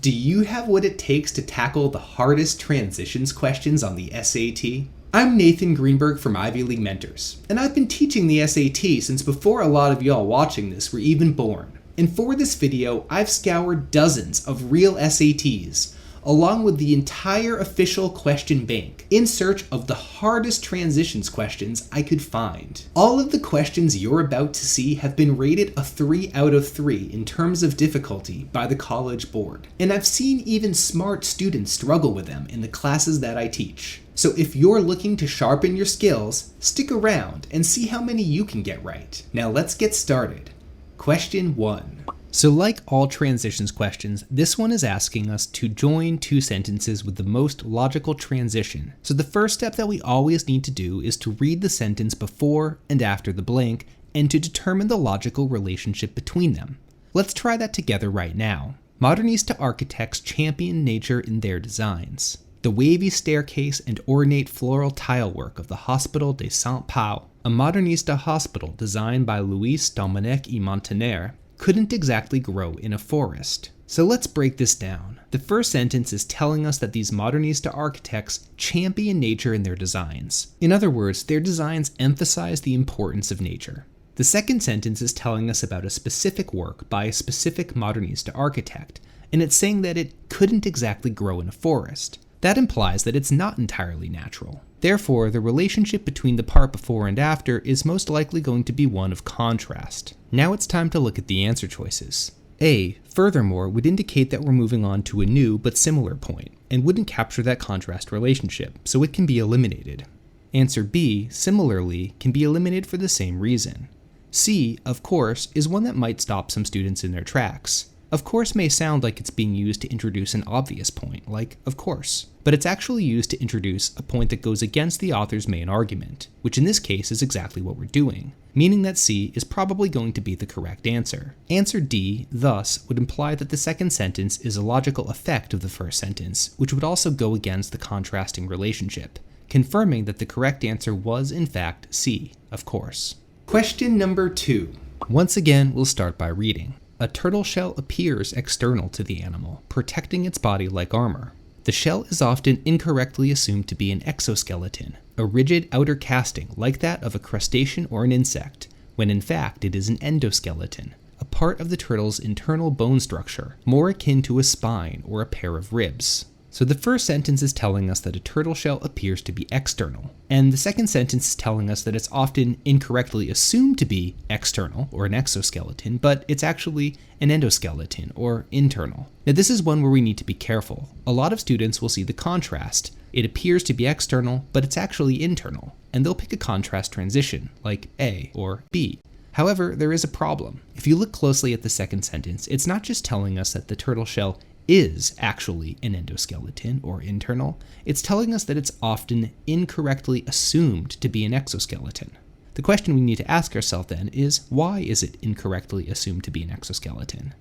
Do you have what it takes to tackle the hardest transitions questions on the SAT? I'm Nathan Greenberg from Ivy League Mentors, and I've been teaching the SAT since before a lot of y'all watching this were even born. And for this video, I've scoured dozens of real SATs, along with the entire official question bank, in search of the hardest transitions questions I could find. All of the questions you're about to see have been rated a 3 out of 3 in terms of difficulty by the College Board, and I've seen even smart students struggle with them in the classes that I teach. So if you're looking to sharpen your skills, stick around and see how many you can get right. Now let's get started. Question 1. So like all transitions questions, this one is asking us to join two sentences with the most logical transition. So the first step that we always need to do is to read the sentence before and after the blank and to determine the logical relationship between them. Let's try that together right now. Modernista architects champion nature in their designs. The wavy staircase and ornate floral tilework of the Hospital de Saint Pau, a modernista hospital designed by Louis Dominique y Montaner, couldn't exactly grow in a forest. So let's break this down. The first sentence is telling us that these modernista architects champion nature in their designs. In other words, their designs emphasize the importance of nature. The second sentence is telling us about a specific work by a specific modernista architect, and it's saying that it couldn't exactly grow in a forest. That implies that it's not entirely natural. Therefore, the relationship between the part before and after is most likely going to be one of contrast. Now it's time to look at the answer choices. A, furthermore, would indicate that we're moving on to a new but similar point, and wouldn't capture that contrast relationship, so it can be eliminated. Answer B, similarly, can be eliminated for the same reason. C, of course, is one that might stop some students in their tracks. Of course may sound like it's being used to introduce an obvious point, like of course, but it's actually used to introduce a point that goes against the author's main argument, which in this case is exactly what we're doing, meaning that C is probably going to be the correct answer. Answer D, thus, would imply that the second sentence is a logical effect of the first sentence, which would also go against the contrasting relationship, confirming that the correct answer was in fact C, of course. Question number 2. Once again, we'll start by reading. A turtle shell appears external to the animal, protecting its body like armor. The shell is often incorrectly assumed to be an exoskeleton, a rigid outer casting like that of a crustacean or an insect, when in fact it is an endoskeleton, a part of the turtle's internal bone structure, more akin to a spine or a pair of ribs. So the first sentence is telling us that a turtle shell appears to be external, and the second sentence is telling us that it's often incorrectly assumed to be external, or an exoskeleton, but it's actually an endoskeleton, or internal. Now this is one where we need to be careful. A lot of students will see the contrast. It appears to be external, but it's actually internal, and they'll pick a contrast transition, like A or B. However, there is a problem. If you look closely at the second sentence, it's not just telling us that the turtle shell is actually an endoskeleton or internal, it's telling us that it's often incorrectly assumed to be an exoskeleton. The question we need to ask ourselves then is, why is it incorrectly assumed to be an exoskeleton?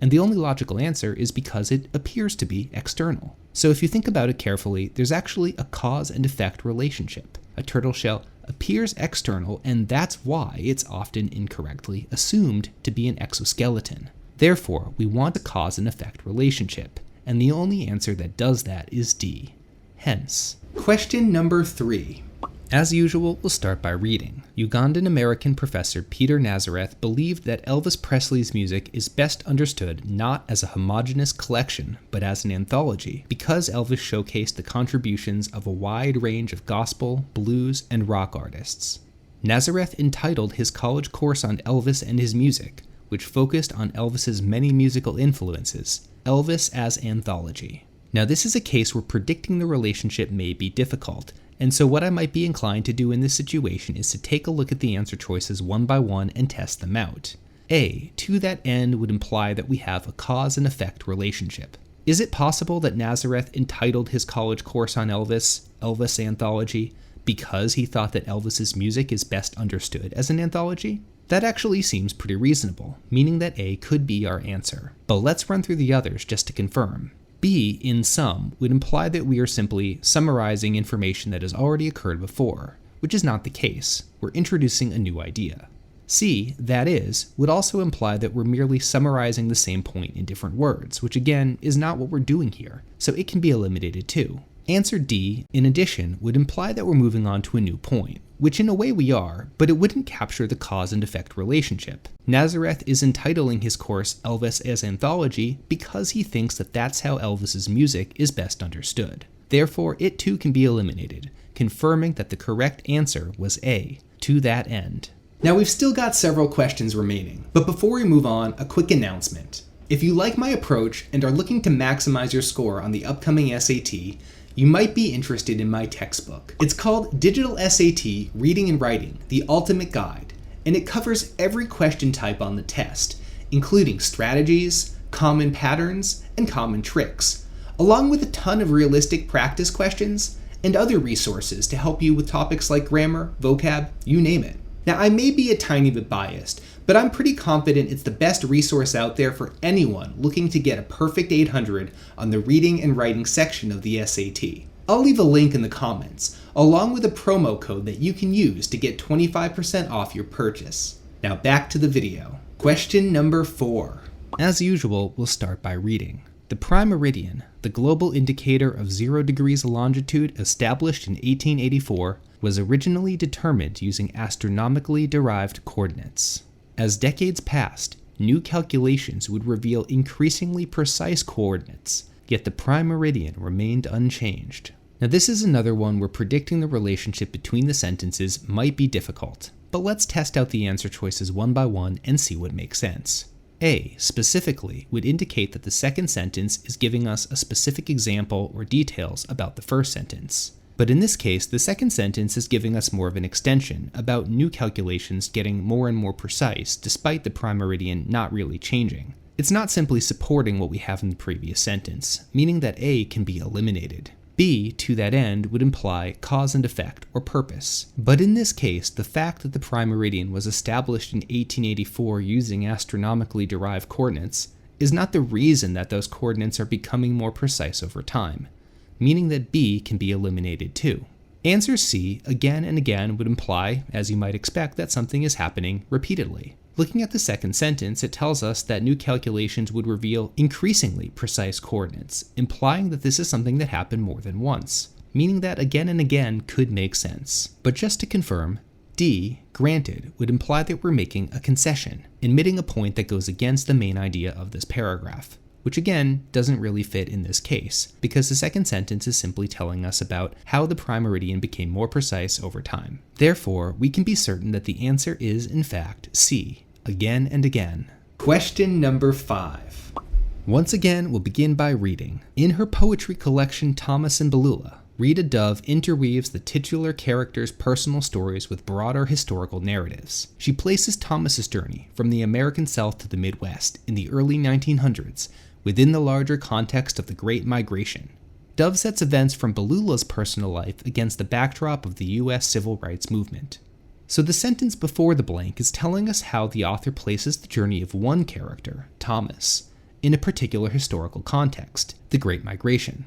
And the only logical answer is because it appears to be external. So if you think about it carefully, there's actually a cause and effect relationship. A turtle shell appears external, and that's why it's often incorrectly assumed to be an exoskeleton. Therefore, we want a cause and effect relationship, and the only answer that does that is D. Hence, question number 3. As usual, we'll start by reading. Ugandan-American professor Peter Nazareth believed that Elvis Presley's music is best understood not as a homogeneous collection, but as an anthology, because Elvis showcased the contributions of a wide range of gospel, blues, and rock artists. Nazareth entitled his college course on Elvis and his music, which focused on Elvis's many musical influences, Elvis as Anthology. Now this is a case where predicting the relationship may be difficult, and so what I might be inclined to do in this situation is to take a look at the answer choices one by one and test them out. A, to that end, would imply that we have a cause and effect relationship. Is it possible that Nazareth entitled his college course on Elvis, Elvis Anthology, because he thought that Elvis's music is best understood as an anthology? That actually seems pretty reasonable, meaning that A could be our answer. But let's run through the others just to confirm. B, in sum, would imply that we are simply summarizing information that has already occurred before, which is not the case. We're introducing a new idea. C, that is, would also imply that we're merely summarizing the same point in different words, which again is not what we're doing here, so it can be eliminated too. Answer D, in addition, would imply that we're moving on to a new point, which in a way we are, but it wouldn't capture the cause and effect relationship. Nazareth is entitling his course Elvis as Anthology because he thinks that that's how Elvis's music is best understood. Therefore, it too can be eliminated, confirming that the correct answer was A, to that end. Now we've still got several questions remaining, but before we move on, a quick announcement. If you like my approach and are looking to maximize your score on the upcoming SAT, you might be interested in my textbook. It's called Digital SAT Reading and Writing, the Ultimate Guide, and it covers every question type on the test, including strategies, common patterns, and common tricks, along with a ton of realistic practice questions and other resources to help you with topics like grammar, vocab, you name it. Now, I may be a tiny bit biased, but I'm pretty confident it's the best resource out there for anyone looking to get a perfect 800 on the reading and writing section of the SAT. I'll leave a link in the comments, along with a promo code that you can use to get 25% off your purchase. Now back to the video. Question number 4. As usual, we'll start by reading. The prime meridian, the global indicator of 0 degrees longitude established in 1884, was originally determined using astronomically derived coordinates. As decades passed, new calculations would reveal increasingly precise coordinates, yet the prime meridian remained unchanged. Now this is another one where predicting the relationship between the sentences might be difficult, but let's test out the answer choices one by one and see what makes sense. A, specifically, would indicate that the second sentence is giving us a specific example or details about the first sentence. But in this case, the second sentence is giving us more of an extension about new calculations getting more and more precise despite the prime meridian not really changing. It's not simply supporting what we have in the previous sentence, meaning that A can be eliminated. B, to that end, would imply cause and effect or purpose. But in this case, the fact that the prime meridian was established in 1884 using astronomically derived coordinates is not the reason that those coordinates are becoming more precise over time, meaning that B can be eliminated too. Answer C, again and again, would imply, as you might expect, that something is happening repeatedly. Looking at the second sentence, it tells us that new calculations would reveal increasingly precise coordinates, implying that this is something that happened more than once, meaning that again and again could make sense. But just to confirm, D, granted, would imply that we're making a concession, admitting a point that goes against the main idea of this paragraph, which again doesn't really fit in this case, because the second sentence is simply telling us about how the prime meridian became more precise over time. Therefore, we can be certain that the answer is, in fact, C, again and again. Question number 5. Once again, we'll begin by reading. In her poetry collection Thomas and Beulah, Rita Dove interweaves the titular character's personal stories with broader historical narratives. She places Thomas's journey from the American South to the Midwest in the early 1900s within the larger context of the Great Migration. Dove sets events from Beulah's personal life against the backdrop of the U.S. Civil Rights Movement. So the sentence before the blank is telling us how the author places the journey of one character, Thomas, in a particular historical context, the Great Migration.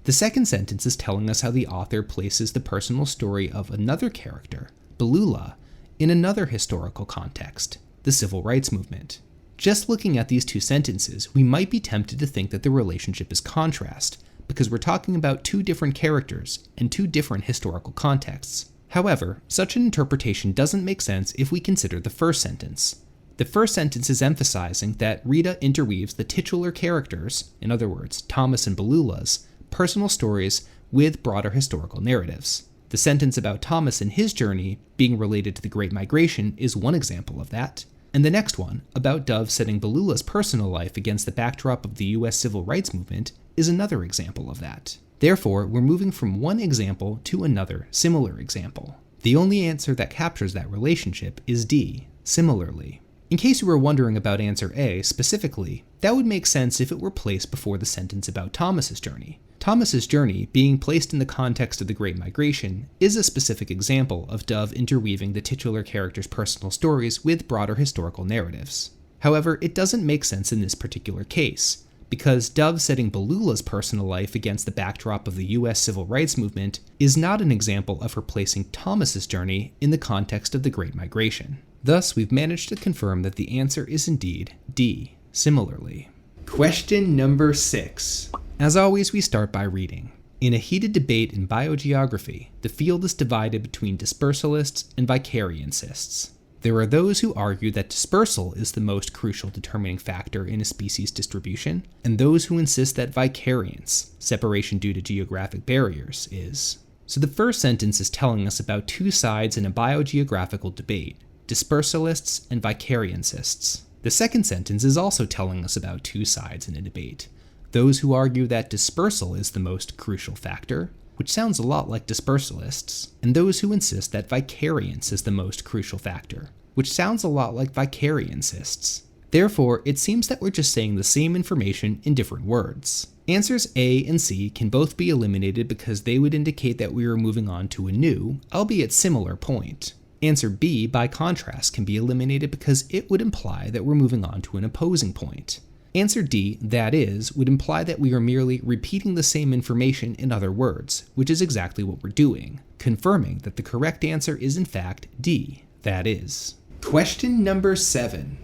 The second sentence is telling us how the author places the personal story of another character, Beulah, in another historical context, the Civil Rights Movement. Just looking at these two sentences, we might be tempted to think that the relationship is contrast, because we're talking about two different characters and two different historical contexts. However, such an interpretation doesn't make sense if we consider the first sentence. The first sentence is emphasizing that Rita interweaves the titular characters, in other words, Thomas and Beulah's, personal stories with broader historical narratives. The sentence about Thomas and his journey being related to the Great Migration is one example of that. And the next one, about Dove setting Beulah's personal life against the backdrop of the U.S. Civil Rights Movement, is another example of that. Therefore, we're moving from one example to another similar example. The only answer that captures that relationship is D, similarly. In case you were wondering about answer A specifically, that would make sense if it were placed before the sentence about Thomas's journey. Thomas's journey, being placed in the context of the Great Migration, is a specific example of Dove interweaving the titular character's personal stories with broader historical narratives. However, it doesn't make sense in this particular case, because Dove setting Beulah's personal life against the backdrop of the U.S. Civil Rights Movement is not an example of her placing Thomas's journey in the context of the Great Migration. Thus, we've managed to confirm that the answer is indeed D, similarly. Question number 6. As always, we start by reading. In a heated debate in biogeography, the field is divided between dispersalists and vicariancists. There are those who argue that dispersal is the most crucial determining factor in a species distribution, and those who insist that vicariance, separation due to geographic barriers, is. So the first sentence is telling us about two sides in a biogeographical debate, dispersalists and vicariancists. The second sentence is also telling us about two sides in a debate, those who argue that dispersal is the most crucial factor, which sounds a lot like dispersalists, and those who insist that vicariance is the most crucial factor, which sounds a lot like vicariancists. Therefore, it seems that we're just saying the same information in different words. Answers A and C can both be eliminated because they would indicate that we are moving on to a new, albeit similar point. Answer B, by contrast, can be eliminated because it would imply that we're moving on to an opposing point. Answer D, that is, would imply that we are merely repeating the same information in other words, which is exactly what we're doing, confirming that the correct answer is in fact D, that is. Question number 7.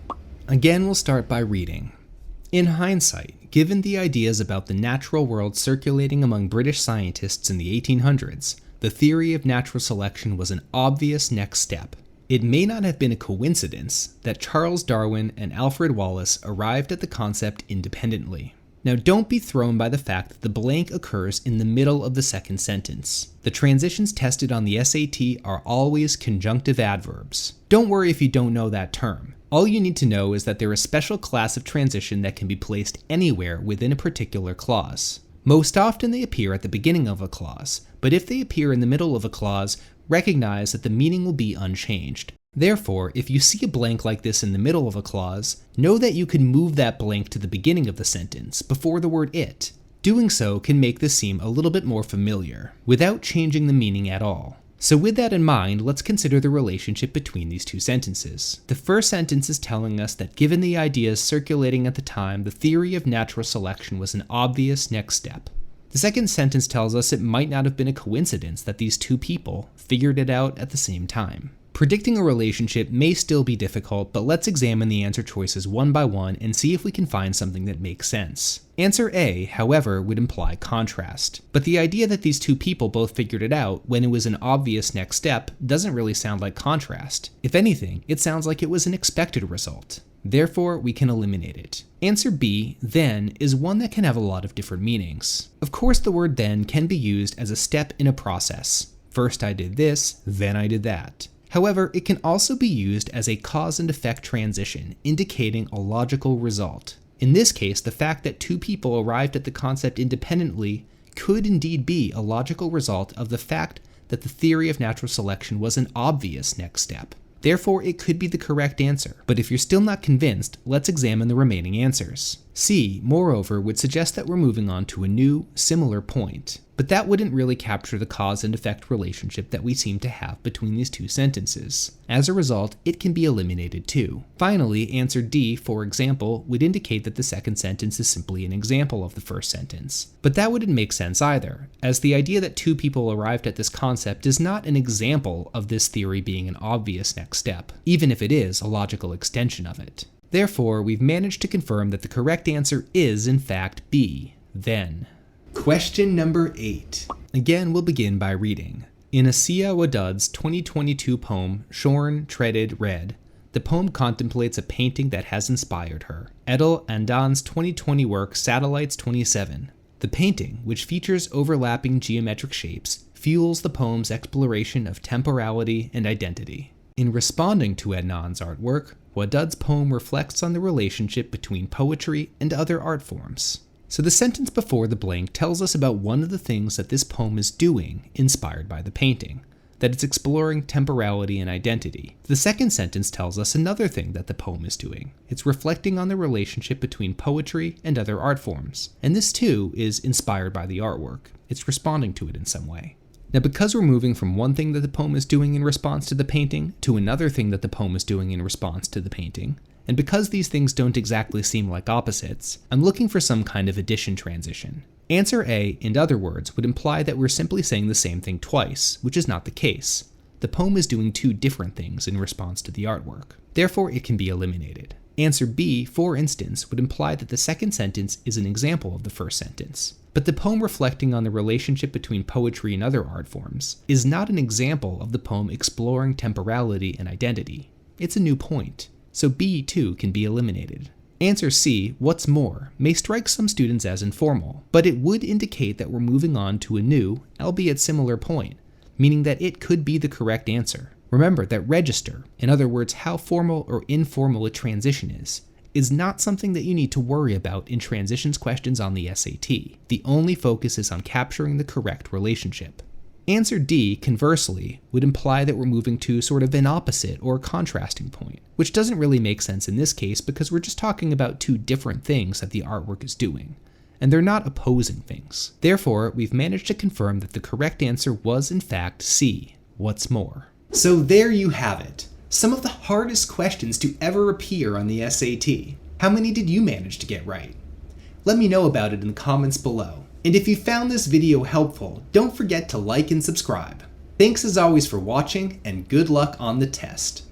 Again, we'll start by reading. In hindsight, given the ideas about the natural world circulating among British scientists in the 1800s, the theory of natural selection was an obvious next step. It may not have been a coincidence that Charles Darwin and Alfred Wallace arrived at the concept independently. Now, don't be thrown by the fact that the blank occurs in the middle of the second sentence. The transitions tested on the SAT are always conjunctive adverbs. Don't worry if you don't know that term. All you need to know is that they're a special class of transition that can be placed anywhere within a particular clause. Most often they appear at the beginning of a clause, but if they appear in the middle of a clause, recognize that the meaning will be unchanged. Therefore, if you see a blank like this in the middle of a clause, know that you can move that blank to the beginning of the sentence, before the word it. Doing so can make this seem a little bit more familiar, without changing the meaning at all. So with that in mind, let's consider the relationship between these two sentences. The first sentence is telling us that given the ideas circulating at the time, the theory of natural selection was an obvious next step. The second sentence tells us it might not have been a coincidence that these two people figured it out at the same time. Predicting a relationship may still be difficult, but let's examine the answer choices one by one and see if we can find something that makes sense. Answer A, however, would imply contrast. But the idea that these two people both figured it out when it was an obvious next step doesn't really sound like contrast. If anything, it sounds like it was an expected result. Therefore, we can eliminate it. Answer B, then, is one that can have a lot of different meanings. Of course, the word then can be used as a step in a process. First I did this, then I did that. However, it can also be used as a cause and effect transition, indicating a logical result. In this case, the fact that two people arrived at the concept independently could indeed be a logical result of the fact that the theory of natural selection was an obvious next step. Therefore, it could be the correct answer. But if you're still not convinced, let's examine the remaining answers. C, moreover, would suggest that we're moving on to a new, similar point. But that wouldn't really capture the cause and effect relationship that we seem to have between these two sentences. As a result, it can be eliminated too. Finally, answer D, for example, would indicate that the second sentence is simply an example of the first sentence. But that wouldn't make sense either, as the idea that two people arrived at this concept is not an example of this theory being an obvious next step, even if it is a logical extension of it. Therefore, we've managed to confirm that the correct answer is, in fact, B, then. Question number 8. Again, we'll begin by reading. In Asiya Wadud's 2022 poem, Shorn, Treaded, Red, the poem contemplates a painting that has inspired her. Edel Andan's 2020 work, Satellites 27. The painting, which features overlapping geometric shapes, fuels the poem's exploration of temporality and identity. In responding to Adnan's artwork, Wadud's poem reflects on the relationship between poetry and other art forms. So the sentence before the blank tells us about one of the things that this poem is doing, inspired by the painting, that it's exploring temporality and identity. The second sentence tells us another thing that the poem is doing. It's reflecting on the relationship between poetry and other art forms, and this too is inspired by the artwork. It's responding to it in some way. Now, because we're moving from one thing that the poem is doing in response to the painting to another thing that the poem is doing in response to the painting, and because these things don't exactly seem like opposites, I'm looking for some kind of addition transition. Answer A, in other words, would imply that we're simply saying the same thing twice, which is not the case. the poem is doing two different things in response to the artwork. Therefore, it can be eliminated. Answer B, for instance, would imply that the second sentence is an example of the first sentence. But the poem reflecting on the relationship between poetry and other art forms is not an example of the poem exploring temporality and identity. It's a new point. So B, too, can be eliminated. Answer C, what's more, may strike some students as informal, but it would indicate that we're moving on to a new, albeit similar point, meaning that it could be the correct answer. Remember that register, in other words, how formal or informal a transition is not something that you need to worry about in transitions questions on the SAT. The only focus is on capturing the correct relationship. Answer D, conversely, would imply that we're moving to sort of an opposite or contrasting point, which doesn't really make sense in this case because we're just talking about two different things that the artwork is doing, and they're not opposing things. Therefore, we've managed to confirm that the correct answer was in fact C, what's more. So there you have it. Some of the hardest questions to ever appear on the SAT. How many did you manage to get right? Let me know about it in the comments below. And if you found this video helpful, don't forget to like and subscribe. Thanks as always for watching, and good luck on the test.